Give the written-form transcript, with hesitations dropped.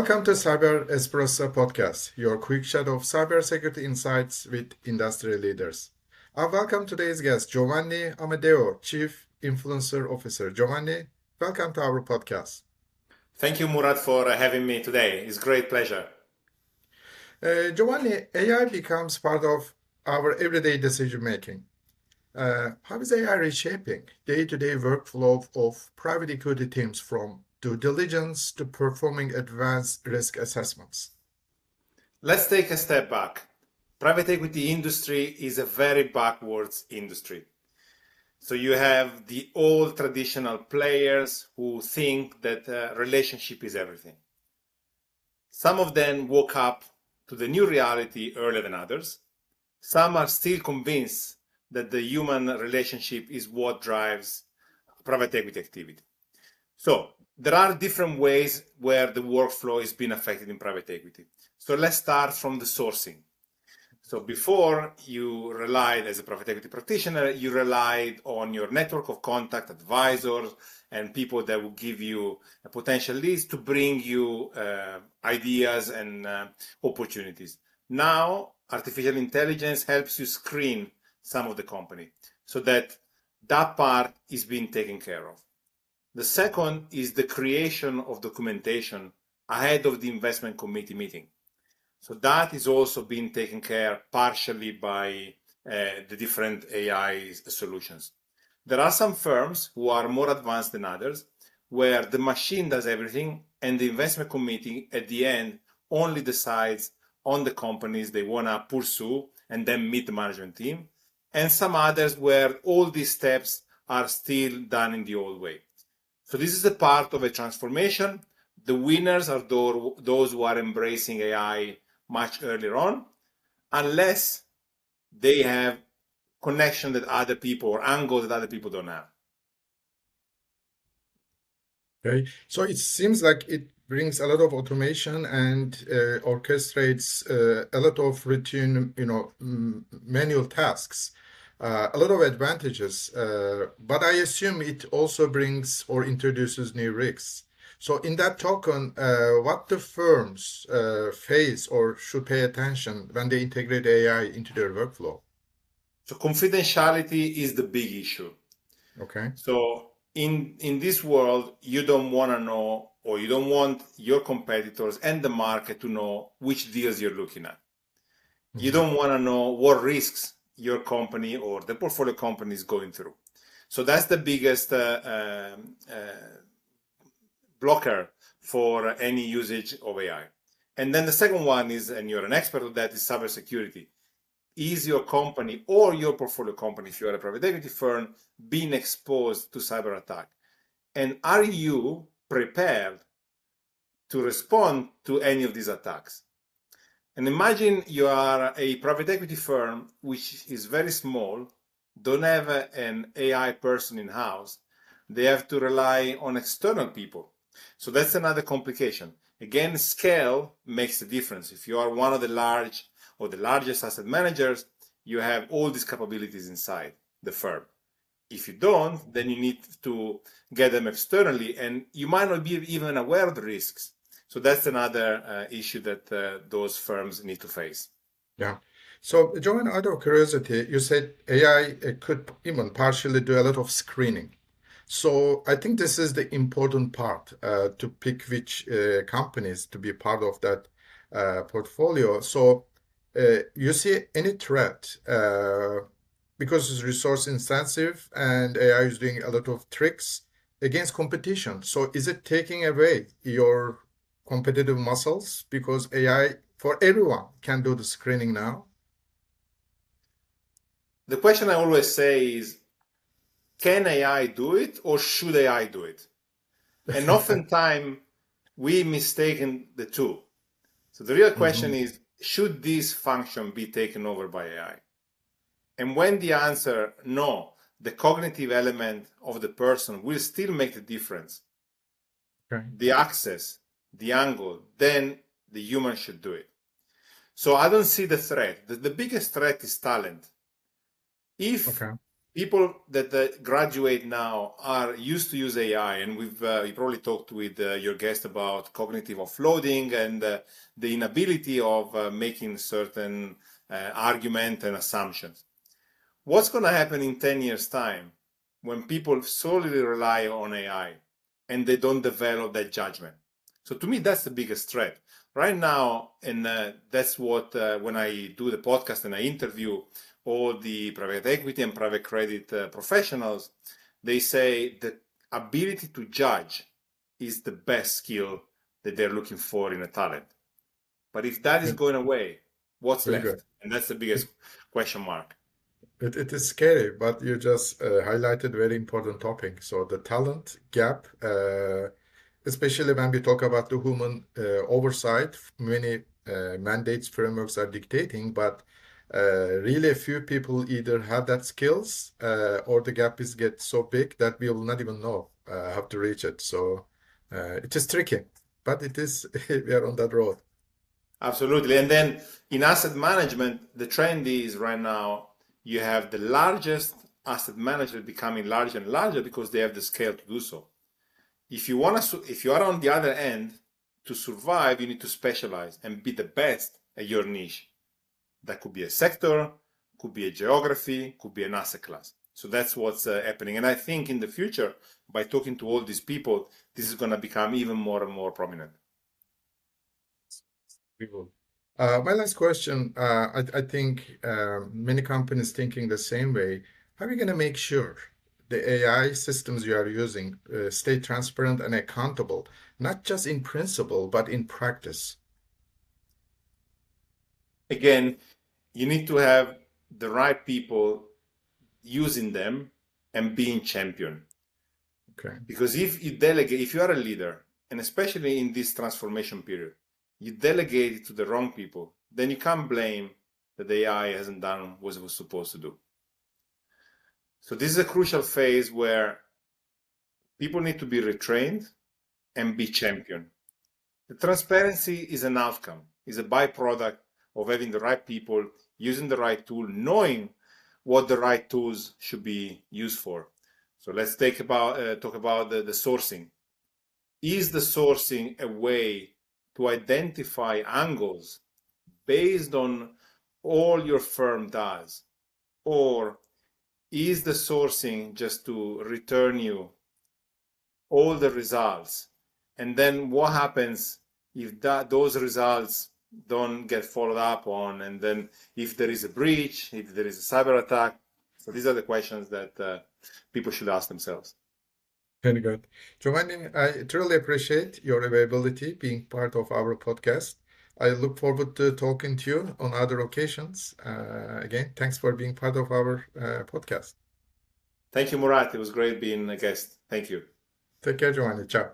Welcome to Cyber Espresso Podcast, your quick shot of cybersecurity insights with industry leaders. I welcome today's guest, Giovanni Amodeo, Chief Influencer Officer. Giovanni, welcome to our podcast. Thank you, Murat, for having me today. It's a great pleasure. Giovanni, AI becomes part of our everyday decision making. How is AI reshaping day-to-day workflow of private equity teams from due diligence to performing advanced risk assessments? Let's take a step back. Private equity industry is a very backwards industry. So you have the old traditional players who think that relationship is everything. Some of them woke up to the new reality earlier than others. Some are still convinced that the human relationship is what drives private equity activity. So there are different ways where the workflow is being affected in private equity. So let's start from the sourcing. So before you relied as a private equity practitioner, you relied on your network of contact advisors and people that will give you potential leads to bring you ideas and opportunities. Now, artificial intelligence helps you screen some of the company so that part is being taken care of. The second is the creation of documentation ahead of the investment committee meeting. So that is also being taken care partially by the different AI solutions. There are some firms who are more advanced than others, where the machine does everything and the investment committee at the end only decides on the companies they want to pursue and then meet the management team. And some others where all these steps are still done in the old way. So this is a part of a transformation. The winners are those who are embracing AI much earlier on, unless they have connection that other people or angles that other people don't have. Okay, so it seems like it brings a lot of automation and orchestrates a lot of routine, manual tasks. A lot of advantages, but I assume it also brings or introduces new risks. So in that token, what the firms face or should pay attention when they integrate AI into their workflow? So confidentiality is the big issue. Okay. So in this world, you don't want to know, or you don't want your competitors and the market to know which deals you're looking at. You don't want to know what risks your company or the portfolio company is going through. So that's the biggest blocker for any usage of AI. And then the second one is, and you're an expert of that, is cybersecurity. Is your company or your portfolio company, if you're a private equity firm, being exposed to cyber attack? And are you prepared to respond to any of these attacks? And imagine you are a private equity firm which is very small, don't have an AI person in-house. They have to rely on external people. So that's another complication. Again, scale makes the difference. If you are one of the large or the largest asset managers, you have all these capabilities inside the firm. If you don't, then you need to get them externally, and you might not be even aware of the risks. So that's another issue that those firms need to face. Yeah. So, Joanne, out of curiosity, you said AI could even partially do a lot of screening. So I think this is the important part to pick which companies to be part of that portfolio. So you see any threat because it's resource intensive and AI is doing a lot of tricks against competition. So is it taking away your competitive muscles because AI for everyone can do the screening now? The question I always say is, can AI do it or should AI do it? And oftentimes we mistaken the two. So the real question is, should this function be taken over by AI? And when the answer no, the cognitive element of the person will still make the difference. Okay. The access, the angle, then the human should do it. So I don't see the threat. The biggest threat is talent. If people that graduate now are used to use AI, and you probably talked with your guest about cognitive offloading and the inability of making certain argument and assumptions. What's going to happen in 10 years' time when people solely rely on AI and they don't develop that judgment? So to me, that's the biggest threat right now. And that's what, when I do the podcast and I interview all the private equity and private credit professionals, they say the ability to judge is the best skill that they're looking for in a talent. But if that is going away, what's Very left? good. And that's the biggest question mark. It is scary, but you just highlighted very important topic. So the talent gap, especially when we talk about the human oversight, many mandates, frameworks are dictating, but really a few people either have that skills or the gap is get so big that we will not even know how to reach it. So it is tricky, but it is we are on that road. Absolutely. And then in asset management, the trend is right now you have the largest asset manager becoming larger and larger because they have the scale to do so. If you are on the other end, to survive, you need to specialize and be the best at your niche. That could be a sector, could be a geography, could be an asset class. So that's what's happening. And I think in the future, by talking to all these people, this is going to become even more and more prominent. People. My last question, I think many companies thinking the same way. How are you going to make sure the AI systems you are using stay transparent and accountable, not just in principle, but in practice? Again, you need to have the right people using them and being champion. Okay. Because if you delegate, if you are a leader, and especially in this transformation period, you delegate it to the wrong people, then you can't blame that the AI hasn't done what it was supposed to do. So this is a crucial phase where people need to be retrained and be champion. The transparency is an outcome, is a byproduct of having the right people, using the right tool, knowing what the right tools should be used for. So let's talk about the sourcing. Is the sourcing a way to identify angles based on all your firm does? Or is the sourcing just to return you all the results? And then what happens if those results don't get followed up on? And then if there is a breach, if there is a cyber attack? So these are the questions that people should ask themselves. Very good. Giovanni, I truly appreciate your availability being part of our podcast. I look forward to talking to you on other occasions. Again, thanks for being part of our podcast. Thank you, Murat. It was great being a guest. Thank you. Take care, Giovanni. Ciao.